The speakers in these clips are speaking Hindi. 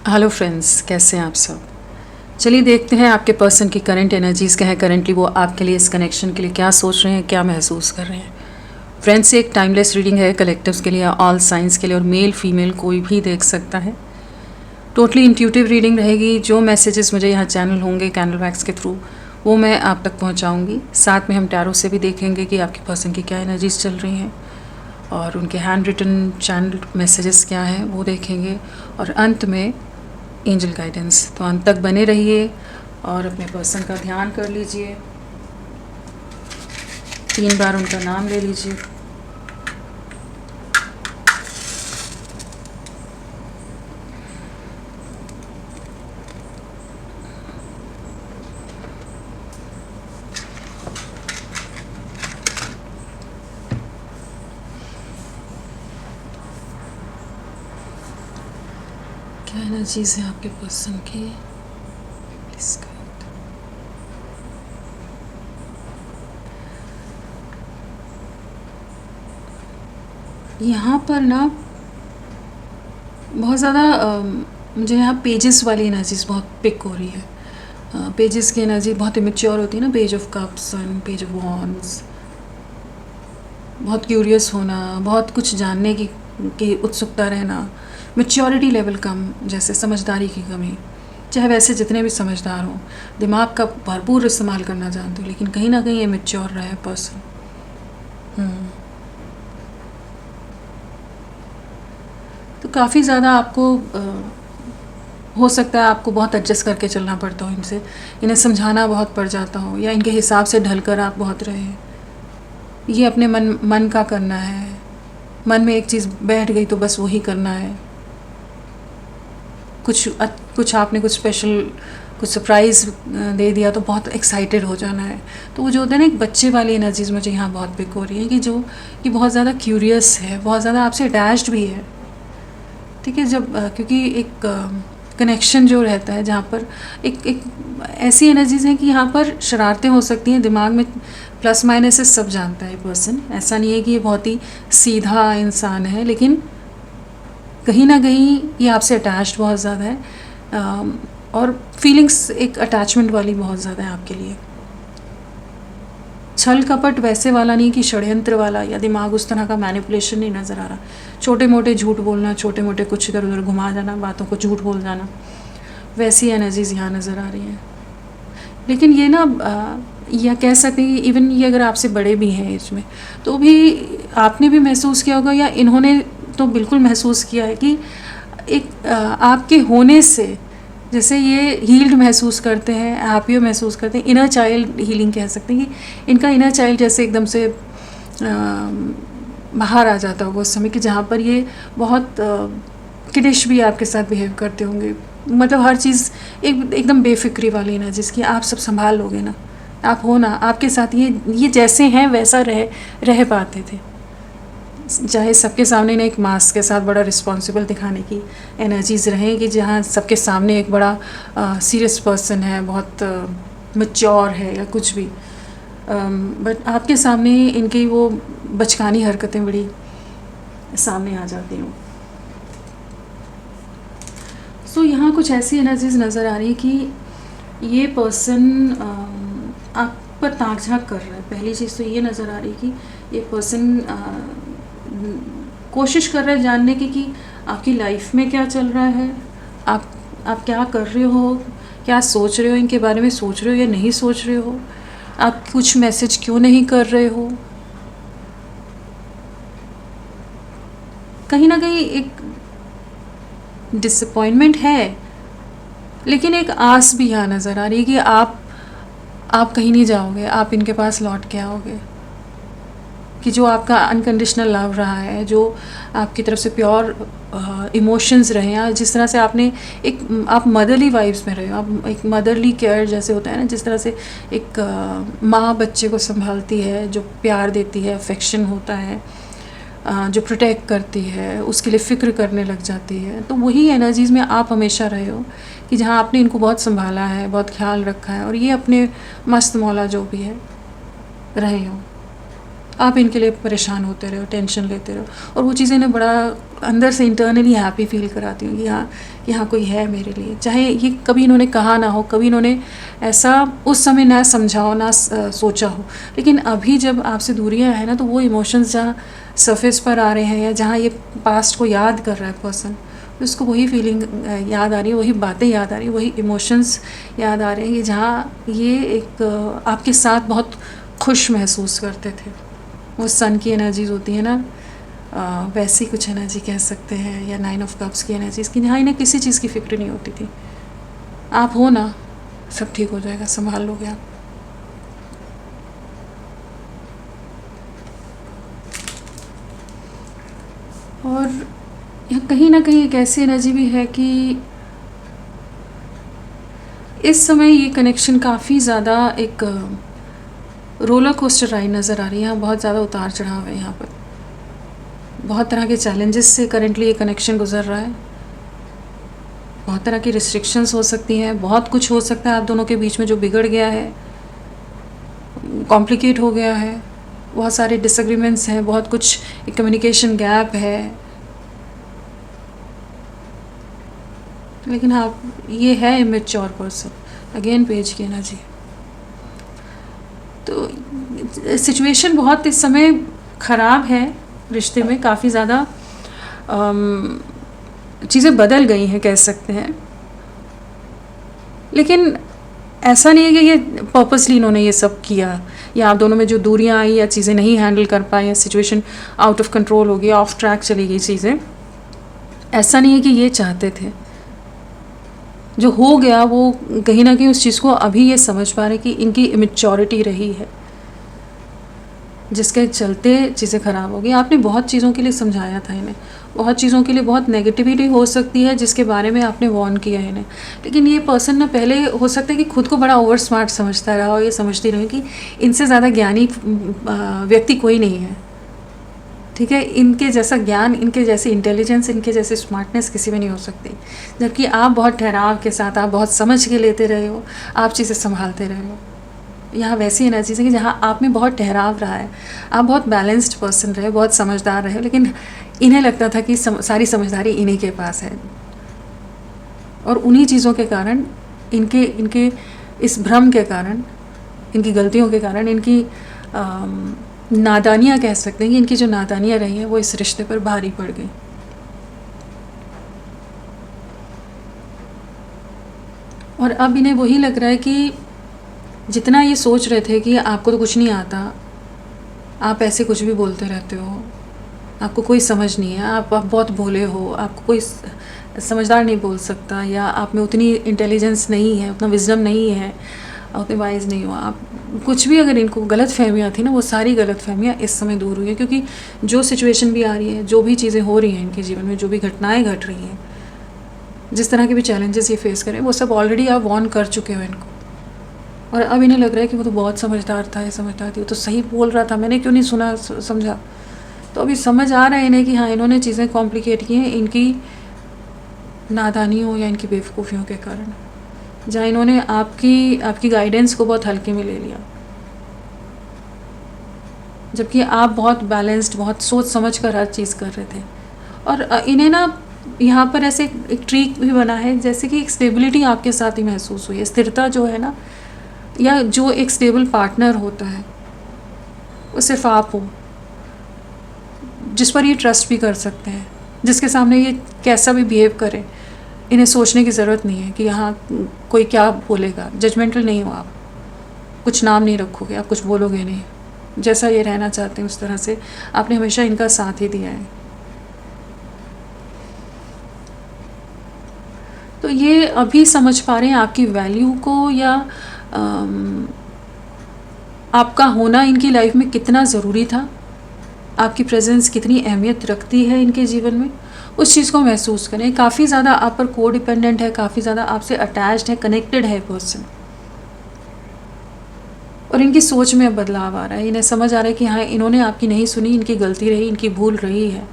हेलो फ्रेंड्स, कैसे हैं आप सब। चलिए देखते हैं आपके पर्सन की करंट एनर्जीज़ क्या है। करंटली वो आपके लिए, इस कनेक्शन के लिए क्या सोच रहे हैं, क्या महसूस कर रहे हैं। फ्रेंड्स, एक टाइमलेस रीडिंग है कलेक्टिव्स के लिए, ऑल साइंस के लिए, और मेल फीमेल कोई भी देख सकता है। टोटली इंट्यूटिव रीडिंग रहेगी। जो मैसेजेस मुझे यहाँ चैनल होंगे कैंडल वैक्स के थ्रू, वो मैं आप तक पहुँचाऊँगी। साथ में हम टैरो से भी देखेंगे कि आपके पर्सन की क्या एनर्जीज़ चल रही हैं, और उनके हैंड रिटन चैनल मैसेजेस क्या हैं वो देखेंगे, और अंत में एंजल गाइडेंस। तो अंत तक बने रहिए और अपने पर्सन का ध्यान कर लीजिए। 3 बार उनका नाम ले लीजिए। क्या एनर्जीज है आपके पर्सन की, प्लीज गाइड। यहाँ पर ना बहुत ज़्यादा मुझे यहाँ पेजेस वाली एनर्जीज बहुत पिक हो रही है। पेजेस की एनर्जी बहुत इमेच्योर होती है ना। Page of cups and page of wands. बहुत क्यूरियस होना, बहुत कुछ जानने की उत्सुकता रहना, मैच्योरिटी लेवल कम, जैसे समझदारी की कमी। चाहे वैसे जितने भी समझदार हों, दिमाग का भरपूर इस्तेमाल करना जानते हो, लेकिन कहीं ना कहीं ये मैच्योर रहा है पर्सन। तो काफ़ी ज़्यादा आपको हो सकता है आपको बहुत एडजस्ट करके चलना पड़ता हो इनसे, इन्हें समझाना बहुत पड़ जाता हो, या इनके हिसाब से ढलकर आप बहुत रहे। ये अपने मन का करना है। मन में एक चीज़ बैठ गई तो बस वही करना है। कुछ आपने कुछ स्पेशल, कुछ सरप्राइज़ दे दिया तो बहुत एक्साइटेड हो जाना है। तो वो जो होता है ना, एक बच्चे वाली एनर्जीज मुझे यहाँ बहुत पिक हो रही है कि जो कि बहुत ज़्यादा क्यूरियस है, बहुत ज़्यादा आपसे अटैच्ड भी है। ठीक है, जब क्योंकि एक कनेक्शन जो रहता है जहाँ पर एक ऐसी एनर्जीज़ हैं कि यहाँ पर शरारतें हो सकती हैं। दिमाग में प्लस माइनस सब जानता है पर्सन। ऐसा नहीं है कि ये बहुत ही सीधा इंसान है, लेकिन कहीं ना कहीं ये आपसे अटैच्ड बहुत ज़्यादा है, और फीलिंग्स एक अटैचमेंट वाली बहुत ज़्यादा है आपके लिए। छल कपट वैसे वाला नहीं कि षड्यंत्र वाला, या दिमाग उस तरह का मैनिपुलेशन नहीं नज़र आ रहा। छोटे मोटे झूठ बोलना, छोटे मोटे कुछ इधर उधर घुमा जाना, बातों को झूठ बोल जाना, वैसी एनर्जीज़ यहाँ नज़र आ रही हैं। लेकिन ये ना या कह सकते हैं इवन ये अगर आपसे बड़े भी हैं एज में, तो भी आपने भी महसूस किया होगा, या इन्होंने तो बिल्कुल महसूस किया है कि एक आपके होने से जैसे ये हील्ड महसूस करते हैं, हैप्पी महसूस करते हैं। इनर चाइल्ड हीलिंग कह सकते हैं कि इनका इनर चाइल्ड जैसे एकदम से बाहर आ जाता होगा उस समय, कि जहाँ पर ये बहुत किडिश भी आपके साथ बिहेव करते होंगे। मतलब हर चीज़ एकदम बेफिक्री वाली ना, जिसकी आप सब संभाल लोगे ना, आप हो ना, आपके साथ ये जैसे हैं वैसा रह पाते थे। चाहे सबके सामने ना एक मास्क के साथ बड़ा रिस्पॉन्सिबल दिखाने की एनर्जीज़ रहें, कि जहाँ सबके सामने एक बड़ा सीरियस पर्सन है, बहुत मैच्योर है या कुछ भी, बट आपके सामने इनकी वो बचकानी हरकतें बड़ी सामने आ जाती हूँ। सो यहाँ कुछ ऐसी एनर्जीज़ नज़र आ रही है कि ये पर्सन आप पर ताक झाँक कर रहा है। पहली चीज़ तो ये नज़र आ रही है कि ये पर्सन कोशिश कर रहा है जानने की कि आपकी लाइफ में क्या चल रहा है, आप क्या कर रहे हो, क्या सोच रहे हो, इनके बारे में सोच रहे हो या नहीं सोच रहे हो, आप कुछ मैसेज क्यों नहीं कर रहे हो। कहीं ना कहीं एक डिसअपॉइंटमेंट है, लेकिन एक आस भी यहाँ नज़र आ रही है कि आप कहीं नहीं जाओगे, आप इनके पास लौट के आओगे। कि जो आपका अनकंडीशनल लव रहा है, जो आपकी तरफ से प्योर इमोशंस रहे हैं, जिस तरह से आपने आप मदरली वाइब्स में रहे हो, आप एक मदरली केयर जैसे होता है ना, जिस तरह से एक माँ बच्चे को संभालती है, जो प्यार देती है, अफेक्शन होता है, जो प्रोटेक्ट करती है, उसके लिए फ़िक्र करने लग जाती है। तो वही एनर्जीज़ में आप हमेशा रहे हो, कि जहाँ आपने इनको बहुत संभाला है, बहुत ख्याल रखा है, और ये अपने मस्त मौला जो भी है रहे हो। आप इनके लिए परेशान होते रहो, टेंशन लेते रहो, और वो चीज़ें ना बड़ा अंदर से इंटरनली हैप्पी फील कराती हूँ कि यहाँ कोई है मेरे लिए। चाहे ये कभी इन्होंने कहा ना हो, कभी इन्होंने ऐसा उस समय ना समझा हो, ना सोचा हो, लेकिन अभी जब आपसे दूरियाँ हैं ना, तो वो इमोशंस जहाँ सरफेस पर आ रहे हैं या जहाँ ये पास्ट को याद कर रहा है पर्सन, तो उसको वही फीलिंग याद आ रही है, वही बातें याद आ रही हैं, वही इमोशंस याद आ रहे हैं कि जहाँ ये एक आपके साथ बहुत खुश महसूस करते थे। वो सन की एनर्जीज होती है ना, वैसी कुछ एनर्जी कह सकते हैं, या 9 ऑफ कप्स की एनर्जीज की, जहाँ इन्हें किसी चीज़ की फिक्र नहीं होती थी। आप हो ना, सब ठीक हो जाएगा, संभाल लोगे आप। और यहाँ कहीं ना कहीं एक ऐसी एनर्जी भी है कि इस समय ये कनेक्शन काफ़ी ज़्यादा एक रोलर कोस्टर राइड नज़र आ रही है। यहाँ बहुत ज़्यादा उतार चढ़ाव है, यहाँ पर बहुत तरह के चैलेंजेस से करेंटली ये कनेक्शन गुजर रहा है। बहुत तरह की रिस्ट्रिक्शंस हो सकती हैं, बहुत कुछ हो सकता है आप दोनों के बीच में जो बिगड़ गया है, कॉम्प्लिकेट हो गया है, बहुत सारे डिसएग्रीमेंट्स हैं, बहुत कुछ कम्युनिकेशन गैप है। लेकिन हाँ, ये है इमेच्योर पर्सन, अगेन पेज की एनर्जी। तो सिचुएशन बहुत इस समय ख़राब है रिश्ते में, काफ़ी ज़्यादा चीज़ें बदल गई हैं कह सकते हैं। लेकिन ऐसा नहीं है कि ये पर्पसली इन्होंने ये सब किया, या आप दोनों में जो दूरियां आई या चीज़ें नहीं हैंडल कर पाई या सिचुएशन आउट ऑफ कंट्रोल हो गई, ऑफ ट्रैक चली गई चीज़ें, ऐसा नहीं है कि ये चाहते थे। जो हो गया वो कहीं ना कहीं उस चीज़ को अभी ये समझ पा रहे कि इनकी इमेच्योरिटी रही है, जिसके चलते चीज़ें ख़राब हो गई। आपने बहुत चीज़ों के लिए समझाया था इन्हें, बहुत चीज़ों के लिए बहुत नेगेटिविटी हो सकती है जिसके बारे में आपने वार्न किया है इन्हें। लेकिन ये पर्सन ना पहले हो सकता है कि खुद को बड़ा ओवर स्मार्ट समझता रहा और ये समझती रही कि इनसे ज़्यादा ज्ञानी व्यक्ति कोई नहीं है, ठीक है, इनके जैसा ज्ञान, इनके जैसी इंटेलिजेंस, इनके जैसी स्मार्टनेस किसी में नहीं हो सकती। जबकि आप बहुत ठहराव के साथ, आप बहुत समझ के लेते रहे हो, आप चीज़ें संभालते रहे हो। यहाँ वैसी एनर्जीज है कि जहाँ आप में बहुत ठहराव रहा है, आप बहुत बैलेंस्ड पर्सन रहे, बहुत समझदार रहे, लेकिन इन्हें लगता था कि सारी समझदारी इन्हीं के पास है। और उन्हीं चीज़ों के कारण, इनके इस भ्रम के कारण, इनकी गलतियों के कारण, इनकी नादानियाँ कह सकते हैं कि इनकी जो नादानियाँ रही हैं वो इस रिश्ते पर भारी पड़ गई। और अब इन्हें वही लग रहा है कि जितना ये सोच रहे थे कि आपको तो कुछ नहीं आता, आप ऐसे कुछ भी बोलते रहते हो, आपको कोई समझ नहीं है, आप बहुत भोले हो, आपको कोई समझदार नहीं बोल सकता, या आप में उतनी इंटेलिजेंस नहीं है, उतना विजडम नहीं है, उतने वाइज नहीं हो आप, कुछ भी अगर इनको गलत फहमियाँ थी ना, वो सारी गलत फहमियाँ इस समय दूर हुई है। क्योंकि जो सिचुएशन भी आ रही है, जो भी चीज़ें हो रही हैं इनके जीवन में, जो भी घटनाएँ घट रही हैं, जिस तरह के भी चैलेंजेस ये फेस करें, वो सब ऑलरेडी आप वार्न कर चुके हो इनको। और अब इन्हें लग रहा है कि वो तो बहुत समझदार था, ये समझदार थी, वो तो सही बोल रहा था, मैंने क्यों नहीं सुना समझा। तो अभी समझ आ रहा है इन्हें कि हाँ, इन्होंने चीज़ें कॉम्प्लिकेट की हैं इनकी नादानियों या इनकी बेवकूफ़ियों के कारण, जहाँ इन्होंने आपकी गाइडेंस को बहुत हल्के में ले लिया, जबकि आप बहुत बैलेंस्ड, बहुत सोच समझ कर हर चीज़ कर रहे थे। और इन्हें ना यहाँ पर ऐसे एक ट्रिक भी बना है, जैसे कि एक स्टेबिलिटी आपके साथ ही महसूस हुई है, स्थिरता जो है ना, या जो एक स्टेबल पार्टनर होता है वो सिर्फ आप हो, जिस पर ये ट्रस्ट भी कर सकते हैं, जिसके सामने ये कैसा भी बिहेव करे, इन्हें सोचने की ज़रूरत नहीं है कि यहाँ कोई क्या बोलेगा। जजमेंटल नहीं हो आप, कुछ नाम नहीं रखोगे, आप कुछ बोलोगे नहीं, जैसा ये रहना चाहते हैं उस तरह से आपने हमेशा इनका साथ ही दिया है। तो ये अभी समझ पा रहे हैं आपकी वैल्यू को, या आपका होना इनकी लाइफ में कितना ज़रूरी था, आपकी प्रेजेंस कितनी अहमियत रखती है इनके जीवन में, उस चीज़ को महसूस करें। काफ़ी ज़्यादा आप पर को डिपेंडेंट है, काफ़ी ज़्यादा आपसे अटैच्ड है, कनेक्टेड है पर्सन। और इनकी सोच में अब बदलाव आ रहा है, इन्हें समझ आ रहा है कि हाँ, इन्होंने आपकी नहीं सुनी, इनकी गलती रही, इनकी भूल रही है।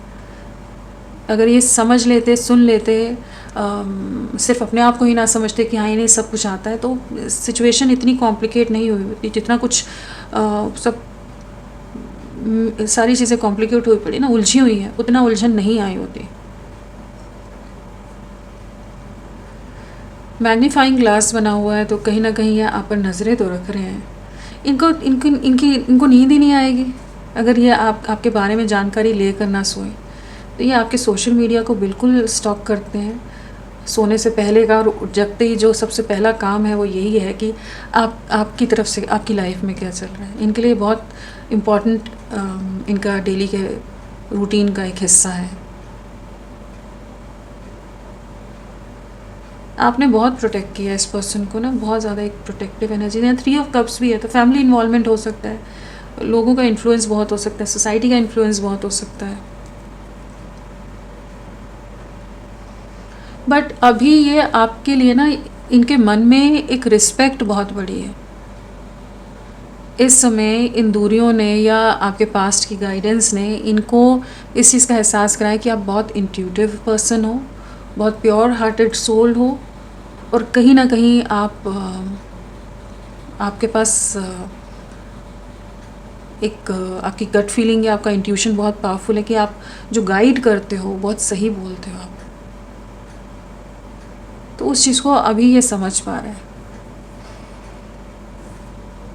अगर ये समझ लेते, सुन लेते, सिर्फ अपने आप को ही ना समझते कि हाँ, इन्हें सब कुछ आता है, तो सिचुएशन इतनी कॉम्प्लिकेट नहीं हुई होती, जितना कुछ सब सारी चीज़ें कॉम्प्लिकेट हुई पड़ी ना, उलझी हुई हैं, उतना उलझन नहीं आई होती। मैग्नीफाइंग ग्लास बना हुआ है तो कहीं ना कहीं ये आप पर नज़रें तो रख रहे हैं। इनको नींद ही नहीं आएगी अगर ये आपके बारे में जानकारी लेकर ना सोए। तो ये आपके सोशल मीडिया को बिल्कुल स्टॉक करते हैं सोने से पहले का, और जगते ही जो सबसे पहला काम है वो यही है कि आपकी तरफ से आपकी लाइफ में क्या चल रहा है। इनके लिए बहुत इम्पॉर्टेंट इनका डेली के रूटीन का एक हिस्सा है। आपने बहुत प्रोटेक्ट किया इस पर्सन को ना, बहुत ज़्यादा एक प्रोटेक्टिव एनर्जी है। 3 ऑफ कप्स भी है तो फैमिली इन्वॉल्वमेंट हो सकता है, लोगों का इन्फ्लुएंस बहुत हो सकता है, सोसाइटी का इन्फ्लुएंस बहुत हो सकता है। बट अभी ये आपके लिए ना, इनके मन में एक रिस्पेक्ट बहुत बड़ी है। इस समय इन दूरियों ने या आपके पास्ट की गाइडेंस ने इनको इस चीज़ का एहसास कराया कि आप बहुत इंट्यूटिव पर्सन हो, बहुत प्योर हार्टेड सोल हो, और कहीं ना कहीं आपके पास एक आपकी गट फीलिंग या आपका इंट्यूशन बहुत पावरफुल है कि आप जो गाइड करते हो बहुत सही बोलते हो आप। तो उस चीज़ को अभी ये समझ पा रहा है।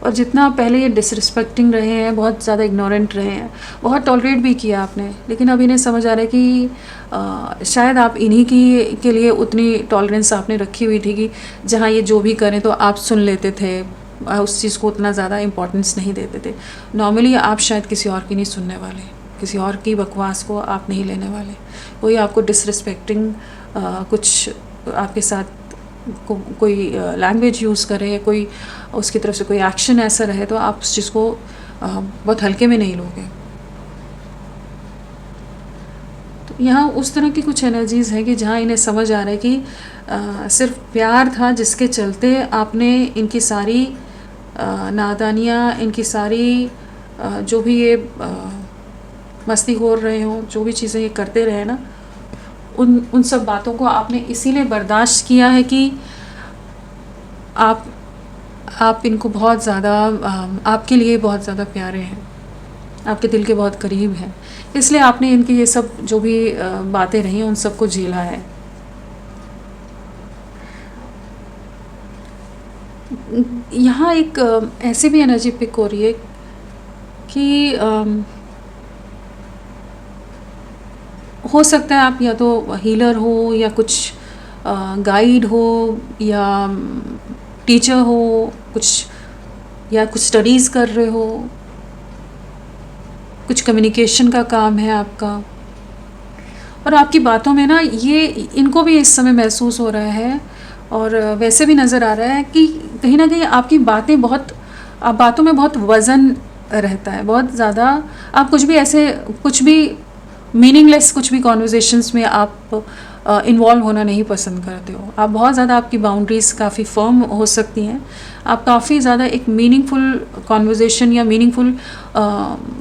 और जितना आप पहले ये डिसरिस्पेक्टिंग रहे हैं, बहुत ज़्यादा इग्नोरेंट रहे हैं, बहुत टॉलरेट भी किया आपने, लेकिन अब इन्हें समझ आ रहा है कि शायद आप इन्हीं के लिए उतनी टॉलरेंस आपने रखी हुई थी कि जहाँ ये जो भी करें तो आप सुन लेते थे, उस चीज़ को उतना ज़्यादा इम्पोर्टेंस नहीं देते थे। नॉर्मली आप शायद किसी और की नहीं सुनने वाले, किसी और की बकवास को आप नहीं लेने वाले। कोई आपको डिसरिस्पेक्टिंग कुछ आपके साथ कोई लैंग्वेज यूज़ करे, कोई उसकी तरफ से कोई एक्शन ऐसा रहे तो आप उस चीज़ को बहुत हल्के में नहीं लोगे। तो यहाँ उस तरह की कुछ एनर्जीज़ हैं कि जहाँ इन्हें समझ आ रहा है कि सिर्फ प्यार था जिसके चलते आपने इनकी सारी नादानियाँ, इनकी सारी जो भी ये मस्ती हो रहे हो, जो भी चीज़ें ये करते रहे ना, उन सब बातों को आपने इसीलिए बर्दाश्त किया है कि आप इनको बहुत ज़्यादा आपके लिए बहुत ज़्यादा प्यारे हैं, आपके दिल के बहुत करीब हैं, इसलिए आपने इनकी ये सब जो भी बातें रही उन सबको झेला है। यहाँ एक ऐसी भी एनर्जी पिक हो रही है कि हो सकता है आप या तो हीलर हो या कुछ गाइड हो या टीचर हो, कुछ या कुछ स्टडीज़ कर रहे हो, कुछ कम्युनिकेशन का काम है आपका। और आपकी बातों में ना ये इनको भी इस समय महसूस हो रहा है, और वैसे भी नज़र आ रहा है कि कहीं ना कहीं आपकी बातें बातों में बहुत वज़न रहता है, बहुत ज़्यादा। आप कुछ भी मीनिंगलेस कुछ भी कॉन्वर्जेशंस में आप इन्वॉल्व होना नहीं पसंद करते हो। आप बहुत ज़्यादा, आपकी बाउंड्रीज़ काफ़ी फर्म हो सकती हैं, आप काफ़ी ज़्यादा एक मीनिंगफुल कॉन्वर्जेशन या मीनिंगफुल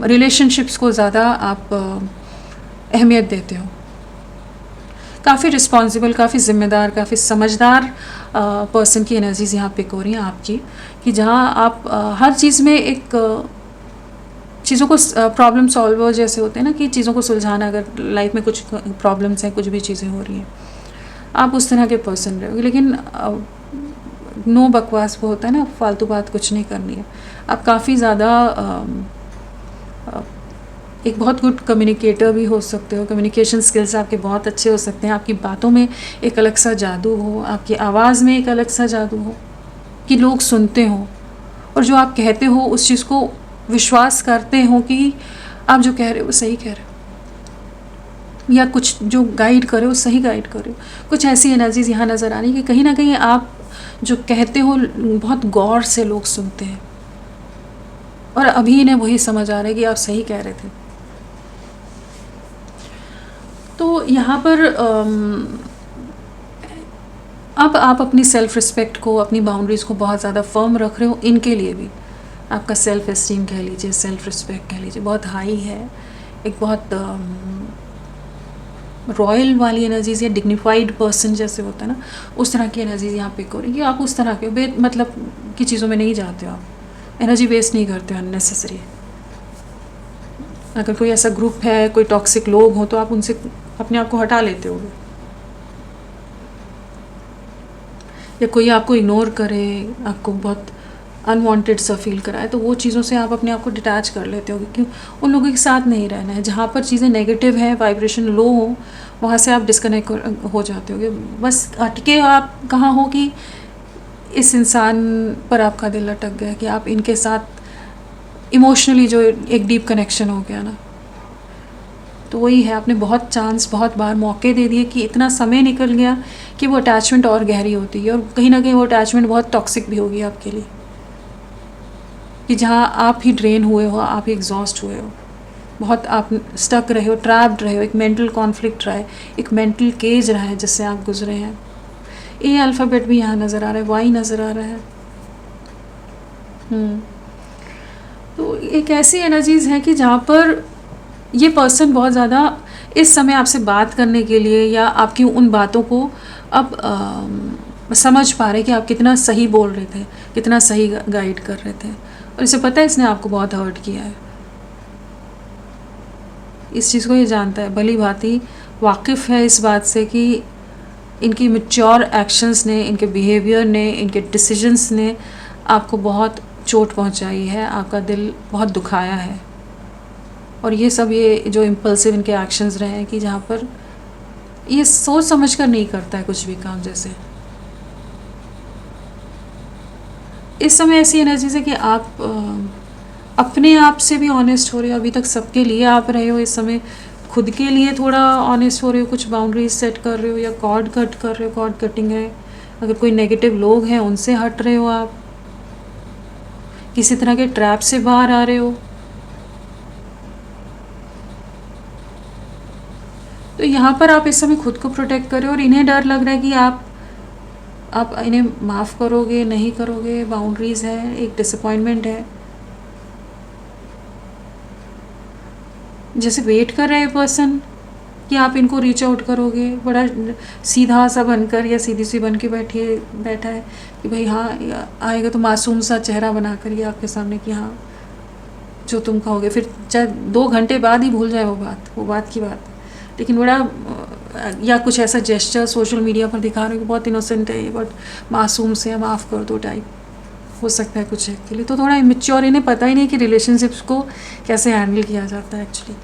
रिलेशनशिप्स को ज़्यादा आप अहमियत देते हो। काफ़ी रिस्पॉन्सिबल, काफ़ी ज़िम्मेदार, काफ़ी समझदार पर्सन की एनर्जीज़ यहाँ पिक हो रही हैं आपकी, कि जहाँ आप हर चीज़ में एक चीज़ों को प्रॉब्लम सॉल्वर जैसे होते हैं ना, कि चीज़ों को सुलझाना, अगर लाइफ में कुछ प्रॉब्लम्स हैं, कुछ भी चीज़ें हो रही हैं, आप उस तरह के पर्सन रहोगे। लेकिन नो बकवास वो होता है ना, फालतू बात कुछ नहीं करनी है। आप काफ़ी ज़्यादा एक बहुत गुड कम्युनिकेटर भी हो सकते हो, कम्युनिकेशन स्किल्स आपके बहुत अच्छे हो सकते हैं, आपकी बातों में एक अलग सा जादू हो, आपकी आवाज़ में एक अलग सा जादू हो कि लोग सुनते हो और जो आप कहते हो उस चीज़ को विश्वास करते हो कि आप जो कह रहे हो वो सही कह रहे हो, या कुछ जो गाइड करे वो सही गाइड करे हो। कुछ ऐसी एनर्जीज़ यहाँ नज़र आ रही है कि कहीं ना कहीं आप जो कहते हो बहुत गौर से लोग सुनते हैं, और अभी इन्हें वही समझ आ रहा है कि आप सही कह रहे थे। तो यहाँ पर अब आप अपनी सेल्फ़ रिस्पेक्ट को, अपनी बाउंड्रीज़ को बहुत ज़्यादा फर्म रख रहे हो। इनके लिए भी आपका सेल्फ़ एस्टीम कह लीजिए, सेल्फ़ रिस्पेक्ट कह लीजिए, बहुत हाई है। एक बहुत रॉयल वाली एनर्जीज़ या डिग्निफाइड पर्सन जैसे होता है ना, उस तरह की एनर्जीज़ यहाँ पिक हो रही है कि आप उस तरह के मतलब की चीज़ों में नहीं जाते हो, आप एनर्जी वेस्ट नहीं करते हो अननेसेसरी। अगर कोई ऐसा ग्रुप है, कोई टॉक्सिक लोग हो, तो आप उनसे अपने आप को हटा लेते होगे, या कोई आपको इग्नोर करे, आपको बहुत अनवांटेड सा फील कराए, तो वो चीज़ों से आप अपने आप को डिटैच कर लेते हो, क्यों उन लोगों के साथ नहीं रहना है। जहाँ पर चीज़ें नेगेटिव हैं, वाइब्रेशन लो हो, वहाँ से आप डिस्कनेक्ट हो जाते होगे। बस अटके आप कहाँ हो कि इस इंसान पर आपका दिल अटक गया, कि आप इनके साथ इमोशनली जो एक डीप कनेक्शन हो गया ना, तो वही है, आपने बहुत चांस, बहुत बार मौके दे दिए कि इतना समय निकल गया कि वो अटैचमेंट और गहरी होती है, और कहीं ना कहीं वो अटैचमेंट बहुत टॉक्सिक भी होगी आपके लिए, कि जहाँ आप ही ड्रेन हुए हो, आप ही एग्जॉस्ट हुए हो, बहुत आप स्टक रहे हो, ट्रैप्ड रहे हो, एक मेंटल कॉन्फ्लिक्ट रहा है, एक मेंटल केज रहा है जिससे आप गुजरे हैं। ए अल्फ़ाबेट भी यहाँ नज़र आ रहा है, वाई नज़र आ रहा है। तो एक ऐसी एनर्जीज़ हैं कि जहाँ पर ये पर्सन बहुत ज़्यादा इस समय आपसे बात करने के लिए, या आपकी उन बातों को अब समझ पा रहे कि आप कितना सही बोल रहे थे, कितना सही गाइड कर रहे थे, और इसे पता है इसने आपको बहुत हर्ट किया है। इस चीज़ को ये जानता है, भली भांति वाकिफ़ है इस बात से कि इनकी मैच्योर एक्शंस ने, इनके बिहेवियर ने, इनके डिसीजंस ने आपको बहुत चोट पहुंचाई है, आपका दिल बहुत दुखाया है। और ये सब, ये जो इम्पल्सिव इनके एक्शंस रहे हैं, कि जहाँ पर ये सोच समझ कर नहीं करता है कुछ भी काम। जैसे इस समय ऐसी एनर्जी है कि आप अपने आप से भी ऑनेस्ट हो रहे हो, अभी तक सबके लिए आप रहे हो, इस समय खुद के लिए थोड़ा ऑनेस्ट हो रहे हो, कुछ बाउंड्रीज सेट कर रहे हो, या कॉर्ड कट कर रहे हो, कॉर्ड कटिंग है। अगर कोई नेगेटिव लोग हैं उनसे हट रहे हो, आप किसी तरह के ट्रैप से बाहर आ रहे हो। तो यहाँ पर आप इस समय खुद को प्रोटेक्ट कर रहे हो, और इन्हें डर लग रहा है कि आप इन्हें माफ़ करोगे, नहीं करोगे, बाउंड्रीज़ है, एक डिसअपॉइंटमेंट है। जैसे वेट कर रहा है पर्सन कि आप इनको रीच आउट करोगे, बड़ा सीधा सा बनकर या सीधी सी बन के बैठा है कि भाई हाँ आएगा तो मासूम सा चेहरा बना कर ये आपके सामने कि हाँ जो तुम कहोगे, फिर चाहे 2 घंटे बाद ही भूल जाए वो बात की बात। लेकिन बड़ा या कुछ ऐसा जेस्चर सोशल मीडिया पर दिखा रहे हो कि बहुत इनोसेंट है, बहुत मासूम से, माफ़ कर दो टाइप हो सकता है कुछ के लिए। तो थोड़ा इमेच्योर, इन्हें पता ही नहीं कि रिलेशनशिप्स को कैसे हैंडल किया जाता है एक्चुअली।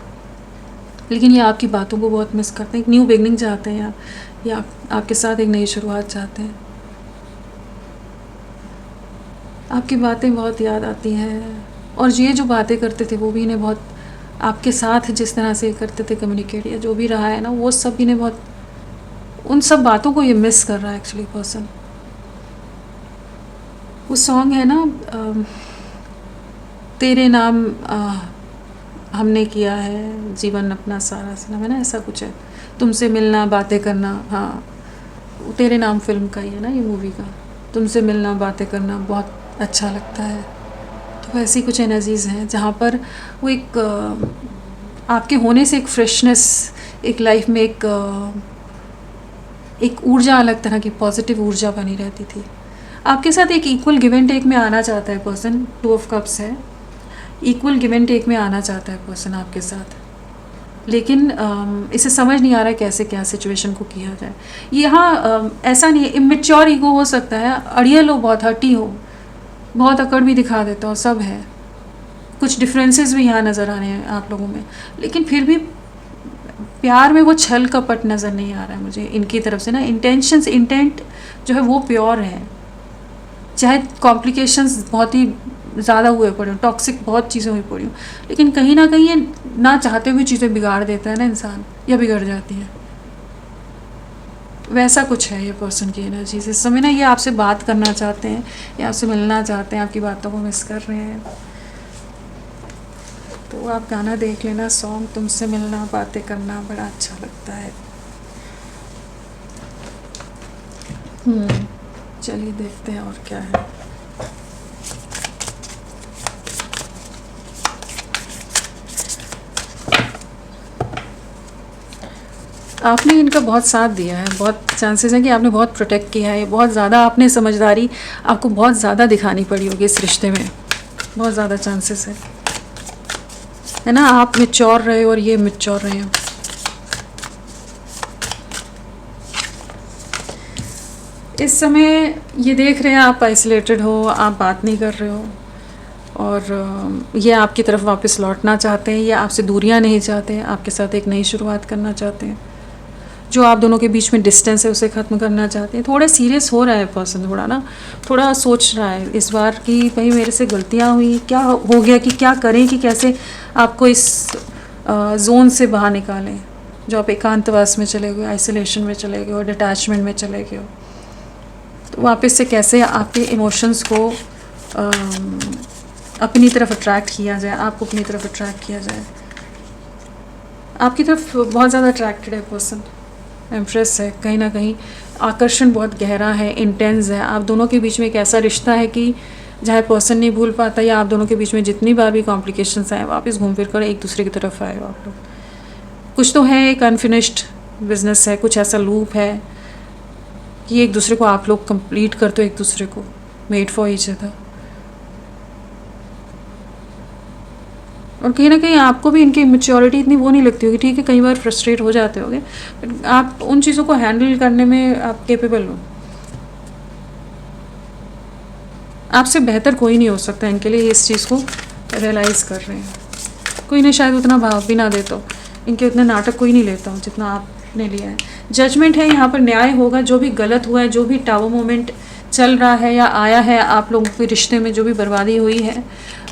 लेकिन ये आपकी बातों को बहुत मिस करते हैं, एक न्यू बिगनिंग चाहते हैं, या आपके साथ एक नई शुरुआत चाहते हैं। आपकी बातें बहुत याद आती हैं, और ये जो बातें करते थे वो भी इन्हें बहुत, आपके साथ जिस तरह से करते थे कम्युनिकेट या जो भी रहा है ना, वो सब इन्हें बहुत, उन सब बातों को ये मिस कर रहा है एक्चुअली पर्सन। वो सॉन्ग है ना, तेरे नाम हमने किया है जीवन अपना सारा सनम, है ना, ऐसा कुछ है, तुमसे मिलना बातें करना। हाँ, तेरे नाम फिल्म का ही है ना, ये मूवी का, तुमसे मिलना बातें करना बहुत अच्छा लगता है। तो ऐसी कुछ एनर्जीज़ हैं जहाँ पर वो एक आपके होने से एक फ्रेशनेस, एक लाइफ में एक ऊर्जा, अलग तरह की पॉजिटिव ऊर्जा बनी रहती थी। आपके साथ एक इक्वल गिव एंड टेक में आना चाहता है पर्सन, 2 ऑफ कप्स है, इक्वल गिव एंड टेक में आना चाहता है पर्सन आपके साथ, लेकिन इसे समझ नहीं आ रहा है कैसे क्या सिचुएशन को किया जाए। यहाँ ऐसा नहीं है, इमेच्योर ईगो हो सकता है, अड़ियल हो, बहुत हटी हो, बहुत अकड़ भी दिखा देता हो, सब है, कुछ डिफरेंसेस भी यहाँ नज़र आ रहे हैं आप लोगों में, लेकिन फिर भी प्यार में वो छल कपट नज़र नहीं आ रहा है मुझे इनकी तरफ से ना। इंटेंट जो है वो प्योर है, चाहे कॉम्प्लिकेशंस बहुत ही ज़्यादा हुए पड़े हो, टॉक्सिक बहुत चीज़ें हुई पड़ी हो, लेकिन कहीं ना कहीं ये ना चाहते हुए चीज़ें बिगाड़ देता है ना इंसान, या बिगड़ जाती हैं। वैसा कुछ है ये पर्सन की एनर्जी। इस समय ना ये आपसे बात करना चाहते हैं, या आपसे मिलना चाहते हैं, आपकी बातों को मिस कर रहे हैं। तो आप गाना देख लेना, सॉन्ग तुमसे मिलना बातें करना, बड़ा अच्छा लगता है। चलिए देखते हैं और क्या है। आपने इनका बहुत साथ दिया है, बहुत चांसेस हैं कि आपने बहुत प्रोटेक्ट किया है, बहुत ज़्यादा आपने समझदारी आपको बहुत ज़्यादा दिखानी पड़ी होगी इस रिश्ते में, बहुत ज़्यादा चांसेस है। है ना, आप मैच्योर रहे हो और ये मैच्योर रहे हो। इस समय ये देख रहे हैं आप आइसोलेटेड हो, आप बात नहीं कर रहे हो, और ये आपकी तरफ वापस लौटना चाहते हैं, ये आपसे दूरियां नहीं चाहते हैं, आपके साथ एक नई शुरुआत करना चाहते हैं। जो आप दोनों के बीच में डिस्टेंस है उसे ख़त्म करना चाहते हैं। थोड़ा सीरियस हो रहा है पर्सन, थोड़ा ना, थोड़ा सोच रहा है इस बार कि भाई मेरे से गलतियां हुई, क्या हो गया, कि क्या करें, कि कैसे आपको इस जोन से बाहर निकालें जो आप एकांतवास में चले गए, आइसोलेशन में चले गए और डिटैचमेंट में चले गए हो। तो वापस से कैसे आपके इमोशंस को अपनी तरफ अट्रैक्ट किया जाए, आपको अपनी तरफ अट्रैक्ट किया जाए। आपकी तरफ बहुत ज़्यादा अट्रैक्टेड है पर्सन, इम्प्रेस है, कहीं ना कहीं आकर्षण बहुत गहरा है, इंटेंस है। आप दोनों के बीच में एक ऐसा रिश्ता है कि जहाँ पर्सन नहीं भूल पाता, या आप दोनों के बीच में जितनी बार भी कॉम्प्लिकेशंस आए वापस घूम फिर कर एक दूसरे की तरफ आए हो आप लोग। कुछ तो है, एक अनफिनिश्ड बिजनेस है, कुछ ऐसा लूप है कि एक दूसरे को आप लोग कंप्लीट करते हो, एक दूसरे को, मेड फॉर ईच अदर। और कहीं ना कहीं आपको भी इनकी मैच्योरिटी इतनी वो नहीं लगती होगी, ठीक है कई बार फ्रस्ट्रेट हो जाते होगे, बट आप उन चीज़ों को हैंडल करने में आप केपेबल हो। आपसे बेहतर कोई नहीं हो सकता इनके लिए, इस चीज़ को रियलाइज़ कर रहे हैं। कोई नहीं शायद उतना भाव भी ना देता हो, इनके उतने नाटक कोई नहीं लेता हो जितना आपने लिया है। जजमेंट है, यहाँ पर न्याय होगा। जो भी गलत हुआ है, जो भी टावर मोमेंट चल रहा है या आया है आप लोगों के रिश्ते में, जो भी बर्बादी हुई है,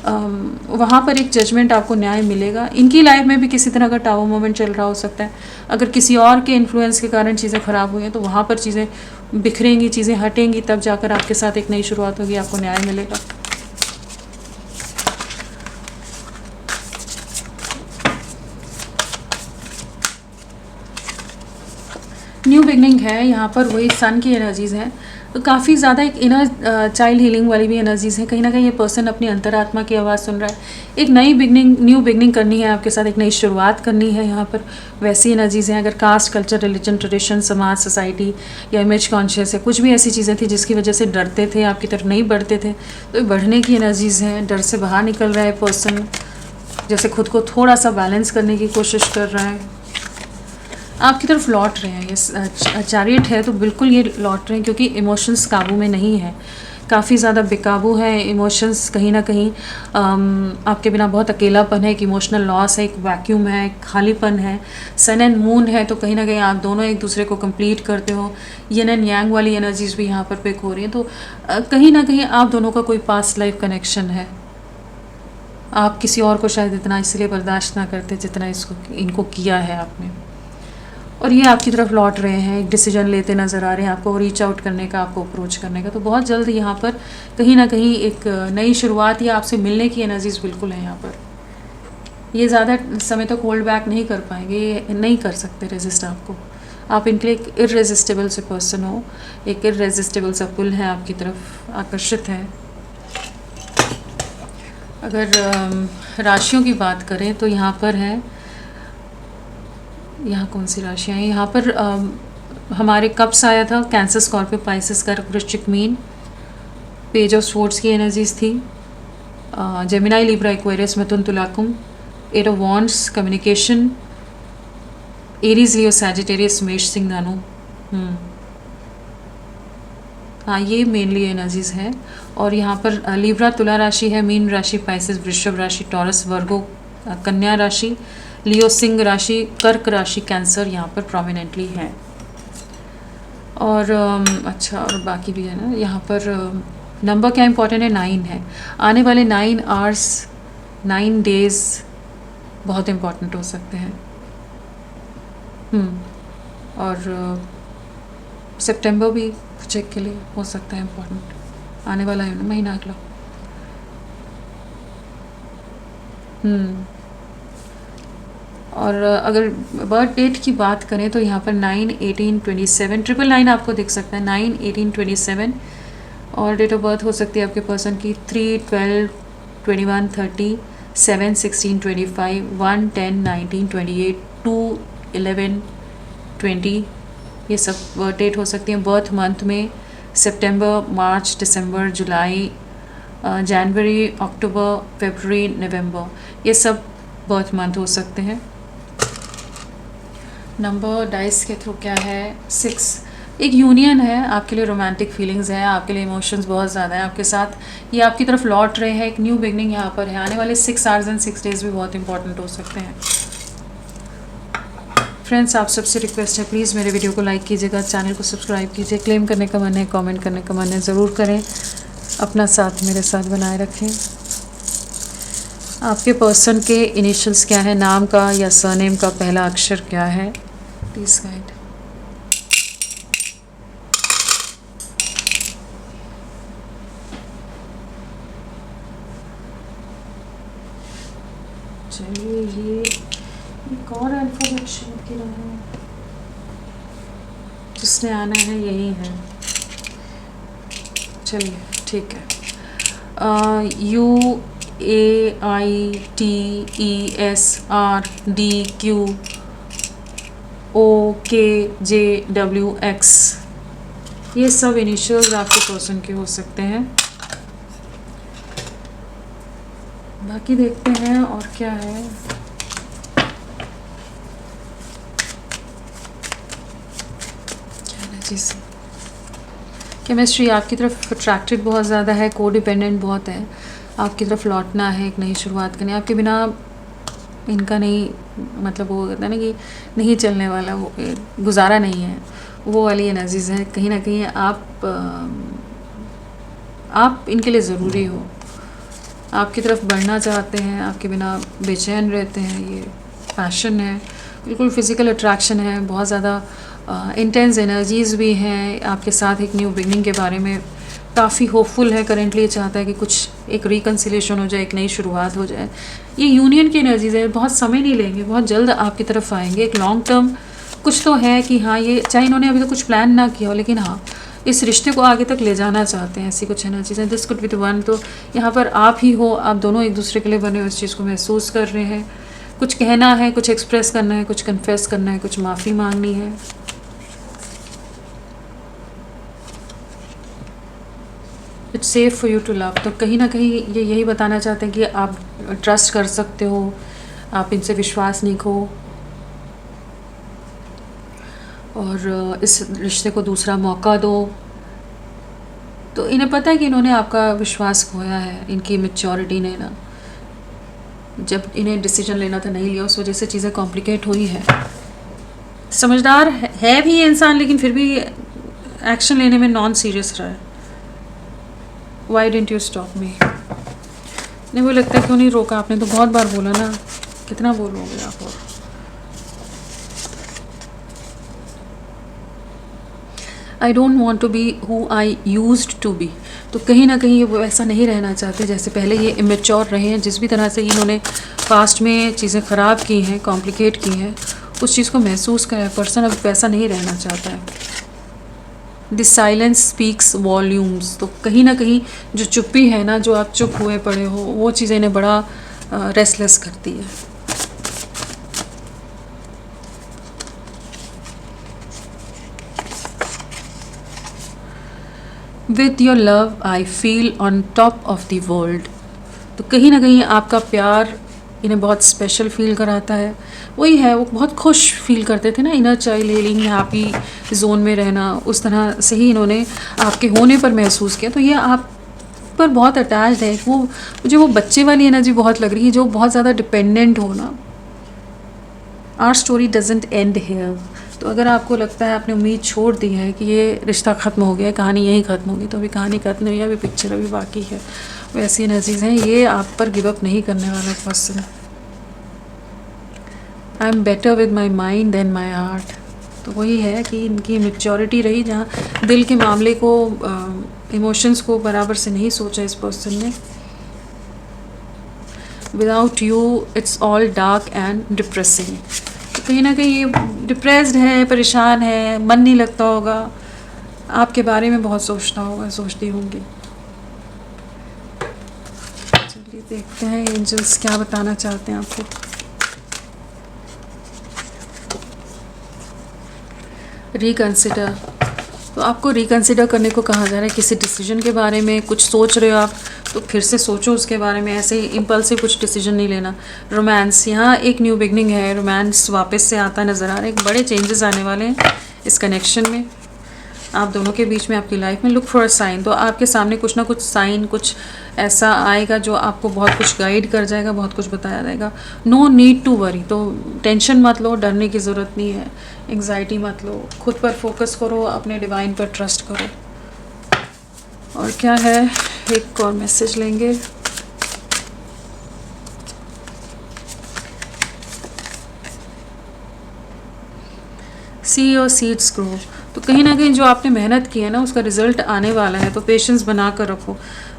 वहाँ पर एक जजमेंट आपको न्याय मिलेगा। इनकी लाइफ में भी किसी तरह का टावर मोमेंट चल रहा हो सकता है। अगर किसी और के इन्फ्लुएंस के कारण चीज़ें ख़राब हुई हैं तो वहाँ पर चीज़ें बिखरेंगी, चीज़ें हटेंगी, तब जाकर आपके साथ एक नई शुरुआत होगी, आपको न्याय मिलेगा। न्यू बिगनिंग है, यहाँ पर वही सन की एनर्जीज़ हैं, तो काफ़ी ज़्यादा एक इनर चाइल्ड हीलिंग वाली भी एनर्जीज़ हैं। कहीं ना कहीं ये पर्सन अपनी अंतरात्मा की आवाज़ सुन रहा है, एक नई बिगनिंग, न्यू बिगनिंग करनी है आपके साथ, एक नई शुरुआत करनी है। यहाँ पर वैसी एनर्जीज़ हैं। अगर कास्ट, कल्चर, रिलीजन, ट्रेडिशन, समाज, सोसाइटी या इमेज कॉन्शियस है, कुछ भी ऐसी चीज़ें थी जिसकी वजह से डरते थे, आपकी तरफ नहीं बढ़ते थे, तो ये बढ़ने की एनर्जीज़ हैं। डर से बाहर निकल रहा है पर्सन, जैसे खुद को थोड़ा सा बैलेंस करने की कोशिश कर रहा है, आपकी तरफ लौट रहे हैं। ये चैरियट है तो बिल्कुल ये लौट रहे हैं, क्योंकि इमोशंस काबू में नहीं है, काफ़ी ज़्यादा बेकाबू है इमोशंस। कहीं ना कहीं आपके बिना बहुत अकेलापन है, एक इमोशनल लॉस है, एक वैक्यूम है, एक खालीपन है। सन एंड मून है, तो कहीं ना कहीं आप दोनों एक दूसरे को कंप्लीट करते हो। यिन एंड यांग वाली एनर्जीज भी यहाँ पर पिक हो रही हैं। तो कहीं ना कहीं आप दोनों का कोई पास्ट लाइफ कनेक्शन है। आप किसी और को शायद इतना इसलिए बर्दाश्त ना करते जितना इनको किया है आपने, और ये आपकी तरफ लौट रहे हैं, एक डिसीजन लेते नज़र आ रहे हैं आपको, रीच आउट करने का, आपको अप्रोच करने का। तो बहुत जल्द यहाँ पर कहीं ना कहीं एक नई शुरुआत या आपसे मिलने की एनर्जीज बिल्कुल है यहाँ पर। ये ज़्यादा समय तक होल्ड बैक नहीं कर पाएंगे, ये नहीं कर सकते रेजिस्ट आपको। आप इनके लिए एक इररेजिस्टिबल से पर्सन हो, एक इररेजिस्टिबल सा पुल है आपकी तरफ, आकर्षित है। अगर राशियों की बात करें तो यहाँ पर है, यहाँ कौन सी राशियाँ हैं, यहाँ पर हमारे कप्स आया था, कैंसर, स्कॉर्पियो, पाइसेस, कर्क, वृश्चिक, मीन। पेज ऑफ स्वॉर्ड्स की एनर्जीज थी, जेमिनाई, लिब्रा, एक्वेरियस, मिथुन, तुला, कुंभ। Eight of wands, communication, Aries, Leo, Sagittarius, मेष, सिंह, धनु। हाँ, ये मेनली एनर्जीज हैं। और यहाँ पर लिब्रा तुला राशि है, मीन राशि, पाइसेस वृषभ राशि, टॉरस वर्गो कन्या राशि, लियो सिंह राशि, कर्क राशि, कैंसर यहाँ पर प्रोमिनेंटली है। और अच्छा, और बाकी भी है ना यहाँ पर। नंबर क्या इंपॉर्टेंट है, 9 है। आने वाले 9 आवर्स, 9 डेज बहुत इम्पॉर्टेंट हो सकते हैं। और सितंबर भी कुछ एक के लिए हो सकता है इम्पोर्टेंट, आने वाला है ना महीना अगला। और अगर बर्थ डेट की बात करें तो यहाँ पर 9, 18, 27, 999 आपको दिख सकता है, 9, 18, 27। और डेट ऑफ बर्थ हो सकती है आपके पर्सन की 3, 12, 21, 30, 7, 16, 25, 1, 10, 19, 28, 2, 11, 20। ये सब बर्थ डेट हो सकती है। बर्थ मंथ में सितंबर, मार्च, दिसंबर, जुलाई, जनवरी, अक्टूबर, फरवरी, नवंबर, ये सब बर्थ मंथ हो सकते हैं। नंबर डाइस के थ्रू क्या है 6। एक यूनियन है, आपके लिए रोमांटिक फीलिंग्स हैं, आपके लिए इमोशंस बहुत ज़्यादा हैं आपके साथ, ये आपकी तरफ लौट रहे हैं, एक न्यू बिगनिंग यहाँ पर है। आने वाले 6 आवर्स एंड 6 डेज़ भी बहुत इंपॉर्टेंट हो सकते हैं। फ्रेंड्स, आप सबसे रिक्वेस्ट है प्लीज़ मेरे वीडियो को लाइक कीजिएगा, चैनल को सब्सक्राइब कीजिए, क्लेम करने का मन है, कमेंट करने का मन है ज़रूर करें, अपना साथ मेरे साथ बनाए रखें। आपके पर्सन के इनिशियल्स क्या है, नाम का या सरनेम का पहला अक्षर क्या है, प्लीज़ गाइड। चलिए ये कौन अल्फ़ाबेट शेड की रहा है, जिसने आना है यही है। चलिए ठीक है। UAITESRDQOKJWX, ये सब इनिशियल्स आपके पर्सन के हो सकते हैं। बाकी देखते हैं और क्या है। केमिस्ट्री आपकी तरफ अट्रैक्टेड बहुत ज़्यादा है, को डिपेंडेंट बहुत है, आपकी तरफ लौटना है, एक नई शुरुआत करनी है। आपके बिना इनका नहीं, मतलब वो कहता है ना कि नहीं चलने वाला, वो गुजारा नहीं है, वो वाली एनर्जीज है। कहीं ना कहीं आप इनके लिए ज़रूरी हो, आपकी तरफ बढ़ना चाहते हैं, आपके बिना बेचैन रहते हैं। ये पैशन है, बिल्कुल फिज़िकल अट्रैक्शन है, बहुत ज़्यादा इंटेंस एनर्जीज़ भी हैं आपके साथ। एक न्यू बिगनिंग के बारे में काफ़ी होपफुल है, करेंटली चाहता है कि कुछ एक रिकन्सिलेशन हो जाए, एक नई शुरुआत हो जाए। ये यूनियन की एनर्जीज़ है, बहुत समय नहीं लेंगे, बहुत जल्द आपकी तरफ आएंगे। एक लॉन्ग टर्म कुछ तो है कि हाँ, ये चाहे इन्होंने अभी तो कुछ प्लान ना किया हो, लेकिन हाँ इस रिश्ते को आगे तक ले जाना चाहते हैं, ऐसी कुछ एनर्जीज हैं। This could be the one. तो यहाँ पर आप ही हो, आप दोनों एक दूसरे के लिए बने हो, इस चीज़ को महसूस कर रहे हैं। कुछ कहना है, कुछ एक्सप्रेस करना है, कुछ कन्फेस करना है, कुछ माफ़ी मांगनी है। It's safe for you to love. तो कहीं ना कहीं ये यही बताना चाहते हैं कि आप ट्रस्ट कर सकते हो, आप इनसे विश्वास नहीं खो, और इस रिश्ते को दूसरा मौका दो। तो इन्हें पता है कि इन्होंने आपका विश्वास खोया है, इनकी मैच्योरिटी ने ना, जब इन्हें डिसीजन लेना था नहीं लिया, उस वजह से चीज़ें कॉम्प्लिकेट हुई है। समझदार है भी ये इंसान, लेकिन फिर भी एक्शन लेने में नॉन सीरियस रहा है। Y didn't you stop me? नहीं, वो लगता है क्यों नहीं रोका आपने, तो बहुत बार बोला ना, कितना बोलोगे आप। और I don't want to be who I used to be. तो कहीं ना कहीं वो ऐसा नहीं रहना चाहते जैसे पहले। ये इमेच्योर रहे हैं, जिस भी तरह से इन्होंने पास्ट में चीज़ें ख़राब की हैं, कॉम्प्लिकेट की हैं, उस चीज़ को महसूस करा है पर्सन, अब वैसा नहीं रहना चाहता है। This silence speaks volumes. तो कहीं ना कहीं जो चुप्पी है ना, जो आप चुप हुए पड़े हो, वो चीज़ इन्हें बड़ा रेस्टलेस करती है। With your love I feel on top of the world. तो कहीं ना कहीं आपका प्यार इन्हें बहुत स्पेशल फील कराता है। वही है, वो बहुत खुश फील करते थे ना, inner child healing, happy zone में रहना, उस तरह से ही इन्होंने आपके होने पर महसूस किया। तो ये आप पर बहुत अटैच्ड है। वो मुझे वो बच्चे वाली एनर्जी बहुत लग रही है, जो बहुत ज़्यादा डिपेंडेंट हो ना। Our story doesn't end here. तो अगर आपको लगता है आपने उम्मीद छोड़ दी है कि ये रिश्ता ख़त्म हो गया, कहानी यहीं ख़त्म होगी, तो अभी कहानी ख़त्म नहीं है, अभी पिक्चर अभी बाकी है। वैसी एनर्जीज़ हैं, ये आप पर गिव अप नहीं करने वाला person. I am better with my mind than my heart. तो वही है कि इनकी मैच्योरिटी रही, जहाँ दिल के मामले को, इमोशंस को बराबर से नहीं सोचा इस पर्सन ने। Without you it's all dark and depressing. तो कहीं ना कहीं ये डिप्रेस्ड है, परेशान है, मन नहीं लगता होगा, आपके बारे में बहुत सोचता होगा, सोचती होंगी। चलिए देखते हैं एंजल्स क्या बताना चाहते हैं आपको। रिकंसिडर, तो आपको रिकंसिडर करने को कहा जा रहा है किसी डिसीजन के बारे में। कुछ सोच रहे हो आप तो फिर से सोचो उसके बारे में, ऐसे ही इम्पल्सिव कुछ डिसीजन नहीं लेना। रोमांस, यहाँ एक न्यू बिगनिंग है, रोमांस वापस से आता नज़र आ रहा है। एक बड़े चेंजेस आने वाले हैं इस कनेक्शन में आप दोनों के बीच में, आपकी लाइफ में। लुक फॉर अ साइन, तो आपके सामने कुछ ना कुछ साइन, कुछ ऐसा आएगा जो आपको बहुत कुछ गाइड कर जाएगा, बहुत कुछ बताया जाएगा। नो नीड टू वरी, तो टेंशन मत लो, डरने की ज़रूरत नहीं है, एंग्जाइटी मत लो, खुद पर फोकस करो, अपने डिवाइन पर ट्रस्ट करो। और क्या है, एक और मैसेज लेंगे। सी योर सीड्स ग्रो, तो कहीं ना कहीं जो आपने मेहनत की है ना उसका रिजल्ट आने वाला है, तो पेशेंस बना कर रखो।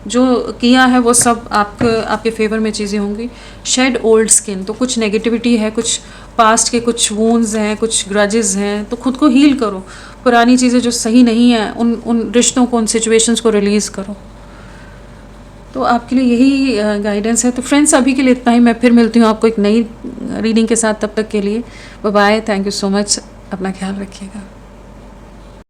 जो किया है वो सब आपके फेवर में चीज़ें होंगी। शेड ओल्ड स्किन, तो कुछ नेगेटिविटी है, कुछ पास्ट के कुछ वूंड्स हैं, कुछ ग्रजेस हैं, तो खुद को हील करो। पुरानी चीज़ें जो सही नहीं हैं उन रिश्तों को, उन सिचुएशंस को रिलीज़ करो। तो आपके लिए यही गाइडेंस है। तो फ्रेंड्स अभी के लिए इतना ही, मैं फिर मिलती हूँ आपको एक नई रीडिंग के साथ। तब तक के लिए bye bye, thank you so much, अपना ख्याल रखिएगा।